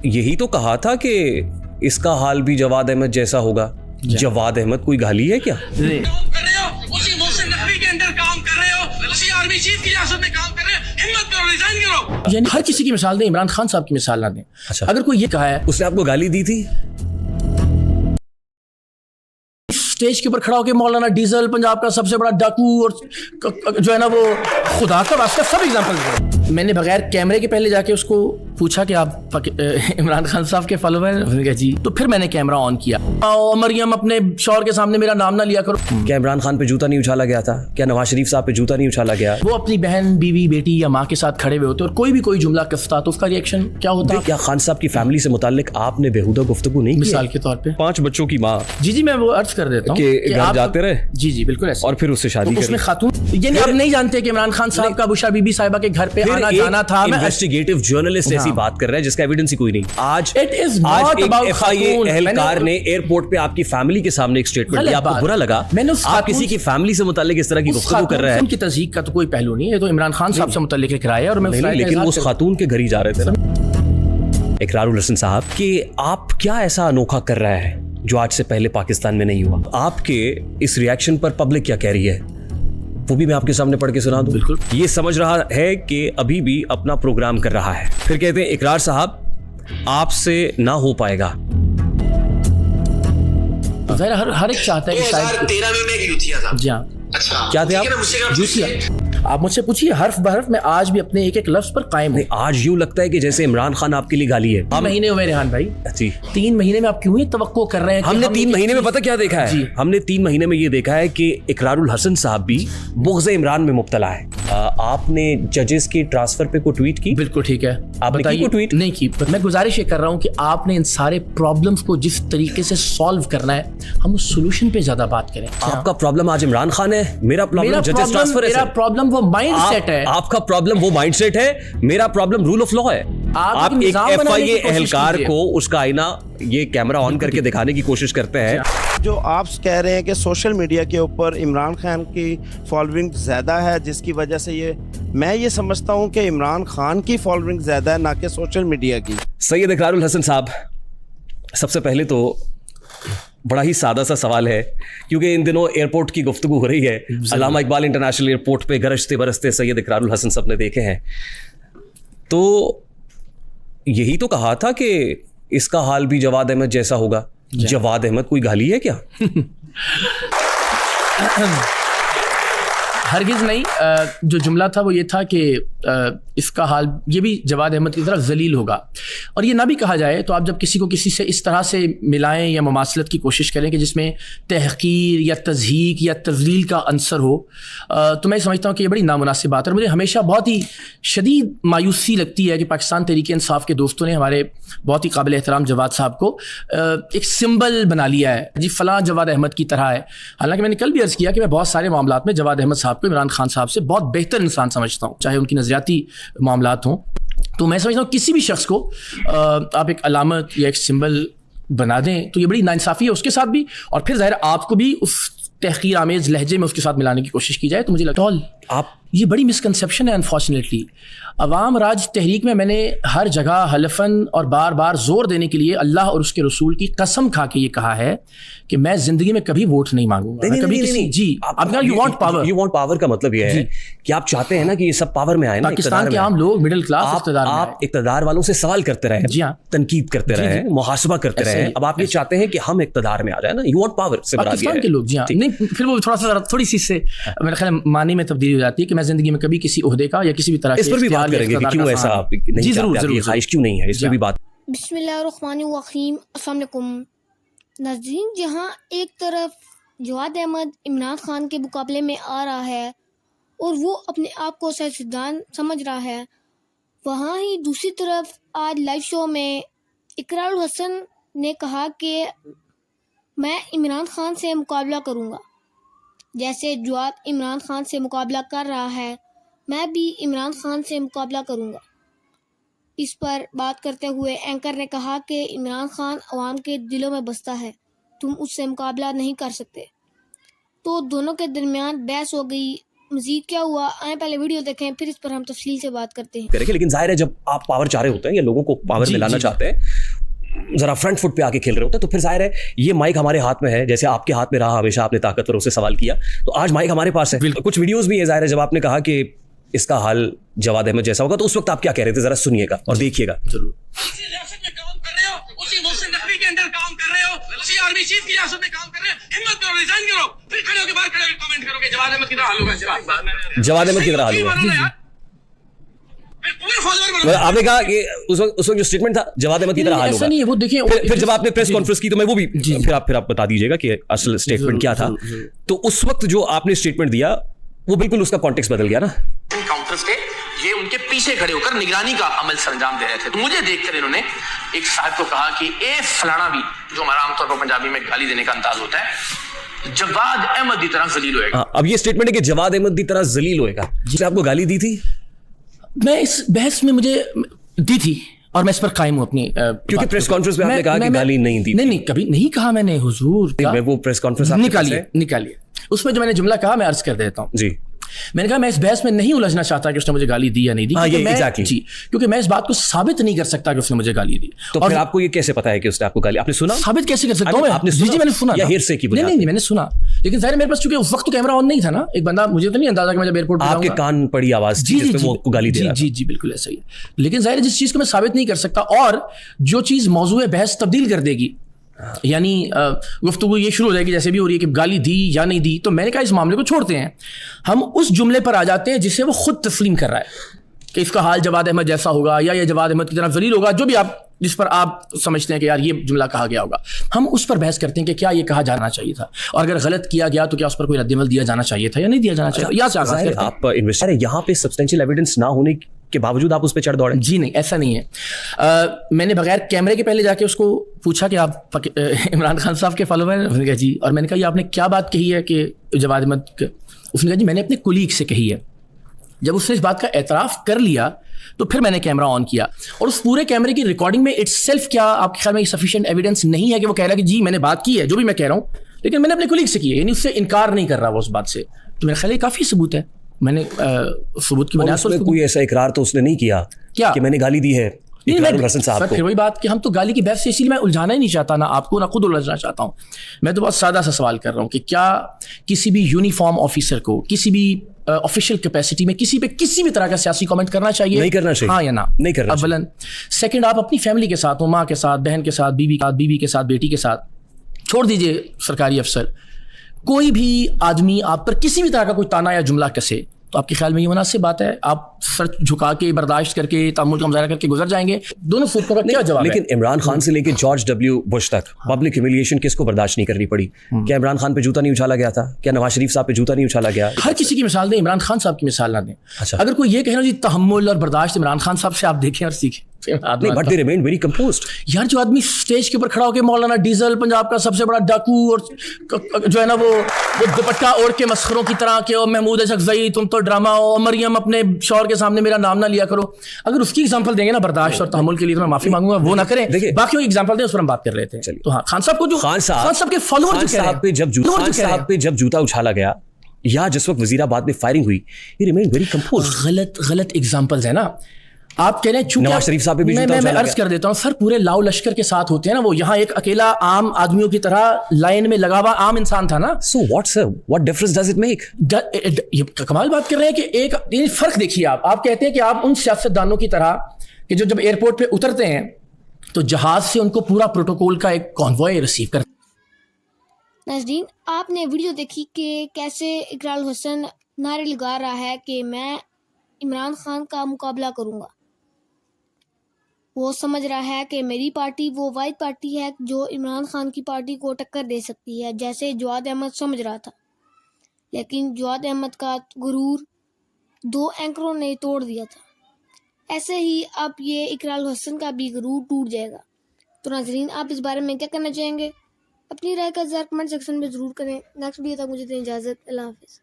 یہی تو کہا تھا کہ اس کا حال بھی جواد احمد جیسا ہوگا. جواد احمد کوئی گالی ہے کیا؟ یعنی ہر کسی کی مثال دیں, عمران خان صاحب کی مثال نہ دیں. اگر کوئی یہ کہا ہے اس نے آپ کو گالی دی تھی اسٹیج کے اوپر کھڑا ہو کے مولانا ڈیزل پنجاب کا سب سے بڑا ڈاکو اور جو ہے نا وہ خدا کا واسطہ سب ایگزامپل. میں نے بغیر کیمرے کے پہلے جا کے اس کو پوچھا کہ آپ عمران خان صاحب کے فالوور ہیں؟ انہوں نے کہا جی. تو پھر میں نے کیمرہ آن کیا. مریم اپنے شوہر کے سامنے میرا نام نہ لیا کرو. کیا عمران خان پہ جوتا نہیں اچھالا گیا تھا؟ کیا نواز شریف صاحب پہ جوتا نہیں اچھالا گیا؟ وہ اپنی بہن بیوی بیٹی یا ماں کے ساتھ کھڑے ہوئے ہوتے اور کوئی بھی کوئی جملہ کستا تو اس کا ریئیکشن کیا ہوتا؟ کیا خان صاحب کی فیملی سے متعلق آپ نے بےہودہ گفتگو نہیں کی؟ مثال کے طور پہ 5 بچوں کی ماں. جی میں وہ عرض کر دیتا ہوں کہ گھر جاتے رہے. جی بالکل ایسا. اور پھر اس سے شادی اس میں خاتون یعنی آپ نہیں جانتے کہ عمران خان صاحب کا بشرا بی بی صاحبہ کے گھر پہ آنا جانا تھا. انویسٹیگیٹو جرنلسٹ ایسی بات کر رہا ہے جس کا ایویڈنس ہی کوئی نہیں. آج ایک FIA اہلکار نے ایئرپورٹ پہ آپ کی فیملی کے سامنے ایک اسٹیٹمنٹ دیا. آپ کو برا لگا؟ آپ کسی کی فیملی سے متعلق اس طرح کی گفتگو کر رہا ہے. ان کی تصدیق کا تو کوئی پہلو نہیں ہے, تو عمران خان صاحب سے متعلق ایک رائے ہے. اور میں لیکن اس خاتون کے گھر ہی جا رہے تھے اقرار الحسن صاحب کہ آپ کیا ایسا انوکھا کر رہا ہے جو آج سے پہلے پاکستان میں نہیں ہوا. آپ کے اس ریاکشن پر پبلک کیا کہہ رہی ہے وہ بھی میں آپ کے سامنے پڑھ کے سنا دوں. بالکل. یہ سمجھ رہا ہے کہ ابھی بھی اپنا پروگرام کر رہا ہے. پھر کہتے ہیں اقرار صاحب آپ سے نہ ہو پائے گا. ہر ایک چاہتا ہے کہ 2013 میں ایک یوتھیا تھا. جی ہاں. اچھا کیا تھے آپ؟ یوتھیا. آپ مجھ سے پوچھیے حرف بحرف میں آج بھی اپنے ایک ایک لفظ پر قائم ہوں. آج یوں لگتا ہے کہ جیسے عمران خان آپ کے لیے گالی ہے. 3 مہینے ہوئے ریحان بھائی. جی 3 مہینے میں آپ کیوں یہ توقع کر رہے ہیں؟ ہم نے 3 مہینے میں پتہ کیا دیکھا ہے؟ جی. ہم نے 3 مہینے میں یہ دیکھا ہے کہ اقرار الحسن صاحب بھی بغض عمران میں مبتلا ہے. آپ نے ججز کی ٹرانسفر پہ کوئی ٹویٹ کی؟ بالکل ٹھیک ہے. آپ نے کی ٹویٹ نہیں کی. میں گزارش یہ کر رہا ہوں کہ آپ نے ان سارے پرابلمز کو جس طریقے سے سالو کرنا ہے ہم اس سولوشن پہ زیادہ بات کریں. آپ کا پرابلم آج عمران خان ہے, میرا پرابلم ججز ٹرانسفر ہے. میرا پرابلم وہ مائنڈ سیٹ ہے. آپ کا پرابلم وہ مائنڈ سیٹ ہے, میرا پرابلم رول آف لا ہے. آپ ایک FIA اہلکار کو اس کا آئینہ یہ کیمرہ آن کر کے دکھانے کی کوشش کرتے ہیں. جو آپ کہہ رہے ہیں کہ سوشل میڈیا کے اوپر عمران خان کی فالوئنگ زیادہ ہے جس کی وجہ سے میں یہ سمجھتا ہوں کہ عمران خان کی فالوئنگ زیادہ ہے نہ کہ سوشل میڈیا کی. سید اقرار الحسن صاحب, سب سے پہلے تو بڑا ہی سادہ سا سوال ہے کیونکہ ان دنوں ایئرپورٹ کی گفتگو ہو رہی ہے. علامہ اقبال انٹرنیشنل ایئرپورٹ پہ گرجتے برستے سید اقرار الحسن صاحب نے دیکھے ہیں, تو یہی تو کہا تھا کہ اس کا حال بھی جواد احمد جیسا ہوگا. جواد احمد کوئی گالی ہے کیا؟ ہرگز نہیں. جو جملہ تھا وہ یہ تھا کہ اس کا حال یہ بھی جواد احمد کی طرح ذلیل ہوگا. اور یہ نہ بھی کہا جائے تو آپ جب کسی کو کسی سے اس طرح سے ملائیں یا مماثلت کی کوشش کریں کہ جس میں تحقیر یا تضحیک یا تذلیل کا عنصر ہو, تو میں سمجھتا ہوں کہ یہ بڑی نامناسب بات ہے. اور مجھے ہمیشہ بہت ہی شدید مایوسی لگتی ہے کہ پاکستان تحریک انصاف کے دوستوں نے ہمارے بہت ہی قابل احترام جواد صاحب کو ایک سمبل بنا لیا ہے, جی فلاں جواد احمد کی طرح ہے. حالانکہ میں نے کل بھی عرض کیا کہ میں بہت سارے معاملات میں جواد احمد صاحب کو عمران خان صاحب سے بہت بہتر انسان سمجھتا ہوں, چاہے ان کی نظریاتی معاملات ہوں. تو میں سمجھتا ہوں کسی بھی شخص کو آپ ایک علامت یا ایک سمبل بنا دیں تو یہ بڑی ناانصافی ہے اس کے ساتھ بھی, اور پھر ظاہر آپ کو بھی اس تحقیر آمیز لہجے میں اس کے ساتھ ملانے کی کوشش کی جائے. تو مجھے لگتا ہے آپ یہ بڑی مسکنسیپشن ہے انفارچونیٹلی. عوام راج تحریک میں نے ہر جگہ حلفاً اور بار بار زور دینے کے لیے اللہ اور اس کے رسول کی قسم کھا کے یہ کہا ہے کہ میں زندگی میں کبھی ووٹ نہیں مانگوں گا. کبھی کسی جی آپ you want power. You want power کا مطلب یہ ہے کہ آپ چاہتے ہیں نا کہ یہ سب پاور میں آئے نا. پاکستان کے عام لوگ مڈل کلاس اقتدار میں, آپ اقتدار والوں سے سوال کرتے رہے, جی ہاں, تنقید کرتے رہے, محاسبہ کرتے رہے. اب آپ یہ چاہتے ہیں کہ ہم اقتدار میں آ جائیں نا. یو وانٹ پاور سے پاکستان کے لوگ جی ہاں. نہیں پھر وہ تھوڑی سی سے میرے خیال معنی میں تبدیلی ہو جاتی ہے کہ میں زندگی میں کبھی کسی عہدے کا یا کسی بھی طرح اس پر بھی بات کریں گے کہ کیوں ایسا آپ نہیں چاہتے, یہ خواہش کیوں نہیں ہے, اس پر بھی بات. بسم اللہ الرحمن الرحیم. السلام علیکم ناظرین. جہاں ایک طرف جواد احمد عمران خان کے مقابلے میں آ رہا ہے اور وہ اپنے آپ کو سیاستدان سمجھ رہا ہے, وہاں ہی دوسری طرف آج لائیو شو میں اقرار الحسن نے کہا کہ میں عمران خان سے مقابلہ کروں گا. جیسے جواد عمران خان سے مقابلہ کر رہا ہے, میں بھی عمران خان سے مقابلہ کروں گا. اس پر بات کرتے ہوئے اینکر نے کہا کہ عمران خان عوام کے دلوں میں بستا ہے, تم اس سے مقابلہ نہیں کر سکتے. تو دونوں کے درمیان بحث ہو گئی مزید کیا ہوا آئیں پہلے ویڈیو دیکھیں پھر اس پر ہم تفصیل سے بات کرتے ہیں. کریں گے, لیکن ظاہر ہے جب آپ پاور چاہ رہے ہوتے ہیں یا لوگوں کو پاور میں لانا چاہتے ہیں, ذرا فرنٹ فٹ پہ آ کے کھیل رہے ہوتے ہیں, تو پھر ظاہر ہے یہ مائک ہمارے ہاتھ میں ہے, جیسے آپ کے ہاتھ میں رہا ہمیشہ, آپ نے طاقتوروں سے سوال کیا, تو آج مائک ہمارے پاس ہے. کچھ ویڈیوز بھی ہے ظاہر ہے جب آپ نے کہا کہ اس کا حال جواد احمد جیسا ہوگا, تو اس وقت آپ کیا کہہ رہے تھے, ذرا سنیے گا اور دیکھیے گا. ضرور. اسی محسن نقوی کے اندر کام کر رہے ہو, اسی آرمی چیف کی ریاست میں کام کر رہے ہو, ہمت کرو, ریزائن کرو, پھر کھڑے ہو کے باہر کھڑے ہو کے کامنٹ کرو کہ جواد احمد کی طرح حال ہوگا. جواد احمد کی طرح حال ہوگا. آپ نے کہا کہ اس وقت جو اسٹیٹمنٹ تھا جواد احمد کی طرح حال ہوگا. وہ دیکھیں پھر جب آپ نے پریس کانفرنس کی تو میں وہ بھی پھر آپ بتا دیجیے گا کہ اصل اسٹیٹمنٹ کیا تھا. تو اس وقت جو آپ نے اسٹیٹمنٹ دیا وہ بالکل اس کا کانٹیکسٹ بدل گیا نا. کاؤنٹرز کے یہ ان کے پیچھے کھڑے ہو کر نگرانی کا عمل سر انجام دے رہے تھے. تو مجھے دیکھ کر انہوں نے ایک صاحب کو کہا کہ اے فلانا بھی, جو ہمارا عام طور پر پنجابی میں گالی دینے کا انداز ہوتا ہے, جواد احمد کی طرح ذلیل ہوئے گا. اب یہ اسٹیٹمنٹ ہے کہ جواد احمد کی طرح ذلیل ہوئے گا. جس نے آپ کو گالی دی تھی, میں اس بحث میں مجھے دی تھی اور میں اس پر قائم ہوں اپنی, کیونکہ پریس کانفرنس میں آپ نے کہا کہ گالی نہیں دی. نہیں کبھی نہیں کہا میں نے حضور. میں وہ پریس کانفرنس نکالیے اس میں جو میں نے جملہ کہا میں عرض کر دیتا ہوں. جی, میں نے کہا میں اس بحث میں نہیں الجھنا چاہتا کہ اس نے مجھے گالی دی یا نہیں دی. جی, کیونکہ میں اس بات کو ثابت نہیں کر سکتا کہ اس نے مجھے گالی دی. تو پھر آپ کو یہ کیسے پتا ہے کہ اس نے آپ کو گالی, آپ نے سنا؟ ثابت کیسے کر سکتا ہوں؟ آپ نے جی میں نے سنا. یا ہیرسے کی بنیاد؟ نہیں میں نے سنا, لیکن ظاہر میرے پاس چونکہ اس وقت تو کیمرہ آن نہیں تھا نا, ایک بندہ مجھے تو نہیں اندازہ کہ میں جب ایئرپورٹ آپ کے کان پڑی آواز تھی جس میں وہ گالی دے رہا تھا. جی بالکل ایسا ہی ہے. لیکن ظاہر جس چیز کو میں ثابت نہیں کر سکتا اور جو چیز موضوع بحث تبدیل کر دے گی, یعنی گفتگو یہ شروع ہو جائے گی جیسے بھی ہو رہی ہے کہ گالی دی یا نہیں دی, تو میں نے کہا اس معاملے کو چھوڑتے ہیں, ہم اس جملے پر آ جاتے ہیں جسے وہ خود تسلیم کر رہا ہے کہ اس کا حال جواد احمد جیسا ہوگا یا یہ جواد احمد کی طرح ذلیل ہوگا, جو بھی آپ جس پر آپ سمجھتے ہیں کہ یار یہ جملہ کہا گیا ہوگا. ہم اس پر بحث کرتے ہیں کہ کیا یہ کہا جانا چاہیے تھا, اور اگر غلط کیا گیا تو کیا اس پر کوئی رد عمل دیا جانا چاہیے تھا یا نہیں دیا جانا چاہیے. آپ انویسٹر ہیں, یہاں پہ سبسٹینشیل ایویڈنس نہ ہونے کے باوجود آپ اس پہ چڑھ دوڑے؟ جی نہیں, ایسا نہیں ہے. میں نے بغیر کیمرے کے پہلے جا کے اس کو پوچھا کہ آپ عمران خان صاحب کے فالوور ہیں؟ اس نے کہا جی. اور میں نے کہا یہ آپ نے کیا بات کہی ہے کہ جواد احمد, اس نے کہا جی میں نے اپنے کولیگ سے کہی ہے. جب اس نے اس بات کا اعتراف کر لیا تو پھر میں نے کیمرہ آن کیا, اور اس پورے کیمرے کی ریکارڈنگ میں اٹ سیلف کیا آپ کے خیال میں سفیشینٹ ایویڈنس نہیں ہے کہ وہ کہہ رہا ہے کہ جی میں نے بات کی ہے جو بھی میں کہہ رہا ہوں, لیکن میں نے اپنے کولیگ سے کی ہے, یعنی اس سے انکار نہیں کر رہا وہ اس بات سے. تو میرا خیال یہ کافی ثبوت ہے. میں نے ثبوت کی بنیاد پر کوئی ایسا اقرار تو اس نے نہیں کیا کہ میں نے گالی دی ہے پھر وہی بات کہ ہم تو گالی کی بحث سے, اسی لیے میں الجھانا ہی نہیں چاہتا, نہ آپ کو نہ خود الجھنا چاہتا ہوں. میں تو بہت سادہ سا سوال کر رہا ہوں کہ کیا کسی بھی یونیفارم آفیسر کو کسی بھی آفیشیل کیپیسٹی میں کسی پہ کسی بھی طرح کا سیاسی کامنٹ کرنا چاہیے؟ نہیں کرنا چاہیے. ہاں یا نہ؟ نہیں کرنا. اولاً. سیکنڈ, آپ اپنی فیملی کے ساتھ ہو, ماں کے ساتھ, بہن کے ساتھ, بیوی کے ساتھ, بیٹی کے ساتھ, چھوڑ دیجیے سرکاری افسر, کوئی بھی آدمی آپ پر کسی بھی طرح کا کوئی تانا یا جملہ کسے تو آپ کے خیال میں یہ مناسب بات ہے آپ سر جھکا کے برداشت کر کے تحمل کا مظاہرہ کر کے گزر جائیں گے؟ دونوں صورتوں کا کیا جواب ہے؟ لیکن عمران خان سے لے کے جارج ڈبلیو بش تک پبلک ہیوملیشن کس کو برداشت نہیں کرنی پڑی؟ کیا عمران خان پہ جوتا نہیں اچھالا گیا تھا؟ کیا نواز شریف صاحب پہ جوتا نہیں اچھالا گیا؟ ہر کسی کی مثال دیں, عمران خان صاحب کی مثال نہ دیں. اگر کوئی یہ کہنا جی تحمل اور برداشت عمران خان صاحب سے آپ دیکھیں اور سیکھیں. But they remain very composed. یار جو آدمی اسٹیج کے اوپر کھڑا ہو کے مولانا ڈیزل پنجاب کا سب سے بڑا ڈاکو اور جو ہے نا وہ دوپٹہ اوڑھ کے مسخروں کی طرح کہ محمود اشرفی تم تو ڈرامہ ہو, مریم اپنے شوہر کے سامنے میرا نام نہ لیا کرو, اگر اس کی ایگزامپل دیں گے نا برداشت اور تحمل کے لیے تو میں معافی مانگوں گا, وہ نہ کریں. باقیوں کی ایگزامپل دیں, اس پر ہم بات کر رہے تھے. تو ہاں خان صاحب کو جو خان صاحب کے فالوور صاحب پہ جب جوتا اچھالا گیا یا جس وقت وزیر آباد میں فائرنگ ہوئی, he remained very composed. غلط ایگزامپلز ہیں نا آپ کہہ رہے ہیں. نواز شریف صاحب میں عرض کر دیتا ہوں سر, پورے لاؤ لشکر کے ساتھ ہوتے ہیں نا, وہ یہاں ایک اکیلا عام آدمیوں کی طرح لائن میں لگا ہوا عام انسان تھا نا. So what difference does it make? کمال بات کر رہے ہیں کہ ایک فرق دیکھیے. آپ کہتے ہیں کہ آپ ان سیاستدانوں کی طرح کہ جو جب ایئرپورٹ پہ اترتے ہیں تو جہاز سے ان کو پورا پروٹوکول کا ایک کانوائے ریسیو کرتے. ناظرین, آپ نے ویڈیو دیکھی کہ کیسے اقرار حسن نعرے لگا رہا ہے کہ میں عمران خان کا مقابلہ کروں گا. وہ سمجھ رہا ہے کہ میری پارٹی وہ واحد پارٹی ہے جو عمران خان کی پارٹی کو ٹکر دے سکتی ہے, جیسے جواد احمد سمجھ رہا تھا. لیکن جواد احمد کا غرور 2 اینکروں نے توڑ دیا تھا. ایسے ہی اب یہ اقرار حسن کا بھی غرور ٹوٹ جائے گا. تو ناظرین, آپ اس بارے میں کیا کہنا چاہیں گے؟ اپنی رائے کا اظہار کمنٹ سیکشن میں ضرور کریں. نیکسٹ ویڈیو تک مجھے دیں اجازت. اللہ حافظ.